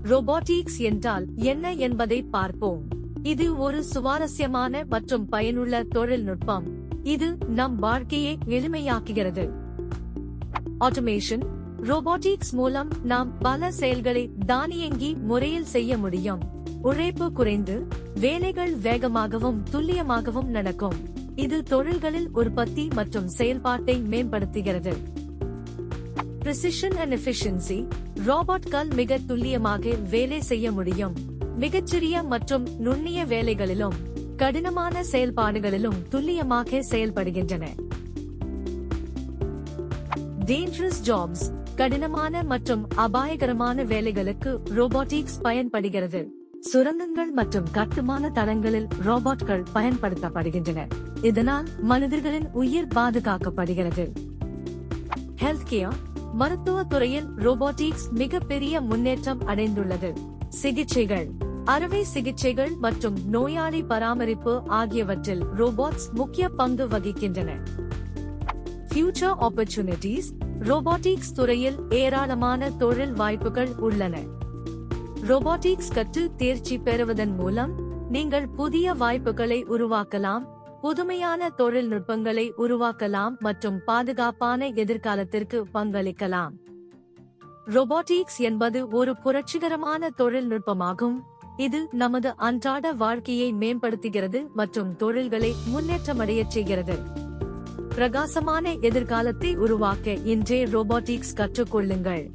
Robotics என்றால் என்ன என்பதை பார்ப்போம். இது ஒரு சுவாரஸ்யமான மற்றும் பயனுள்ள தொழில்நுட்பம். இது நம் வாழ்க்கையை எளிமையாக்குகிறது. ஆட்டோமேஷன். ரோபோட்டிக்ஸ் மூலம் நாம் பல செயல்களை தானியங்கி முறையில் செய்ய முடியும். உழைப்பு குறைந்து வேலைகள் வேகமாகவும் துல்லியமாகவும் நடக்கும். இது தொழில்களில் உற்பத்தி மற்றும் செயல்பாட்டை மேம்படுத்துகிறது. Precision and efficiency. ரோபோட்கள் மிக துல்லியமாக வேலை செய்ய முடியும். மிகச்சிறிய மற்றும் நுண்ணிய வேலைகளிலும் கடினமான செயல்பாடுகளிலும் துல்லியமாக செயல்படுகின்றன. Dangerous jobs. கடினமான மற்றும் அபாயகரமான வேலைகளுக்கு ரோபோட்டிக்ஸ் பயன்படுகிறது. சுரங்கங்கள் மற்றும் கட்டுமான தளங்களில் ரோபோட்கள் பயன்படுத்தப்படுகின்றன. இதனால் மனிதர்களின் உயிர் பாதுகாக்கப்படுகிறது. Health care. மருத்துவ துறையில் ரோபோட்டிக்ஸ் மிகப்பெரிய முன்னேற்றம் அடைந்துள்ளது. சிகிச்சைகள். அறுவை சிகிச்சைகள் மற்றும் நோயாளி பராமரிப்பு ஆகியவற்றில் ரோபோட்ஸ் முக்கிய பங்கு வகிக்கின்றன. Future opportunities. ரோபோட்டிக்ஸ் துறையில் ஏராளமான தொழில் வாய்ப்புகள் உள்ளன. ரோபோட்டிக்ஸ் கற்று தேர்ச்சி பெறுவதன் மூலம் நீங்கள் புதிய வாய்ப்புகளை உருவாக்கலாம், புதுமையான தொழில்நுட்பங்களை உருவாக்கலாம் மற்றும் பாதுகாப்பான எதிர்காலத்திற்கு பங்களிக்கலாம். ரோபோட்டிக்ஸ் என்பது ஒரு புரட்சிகரமான தொழில்நுட்பமாகும். இது நமது அன்றாட வாழ்க்கையை மேம்படுத்துகிறது மற்றும் தொழில்களை முன்னேற்றமடையச் செய்கிறது. பிரகாசமான எதிர்காலத்தை உருவாக்க இன்றே ரோபோட்டிக்ஸ் கற்றுக்கொள்ளுங்கள்.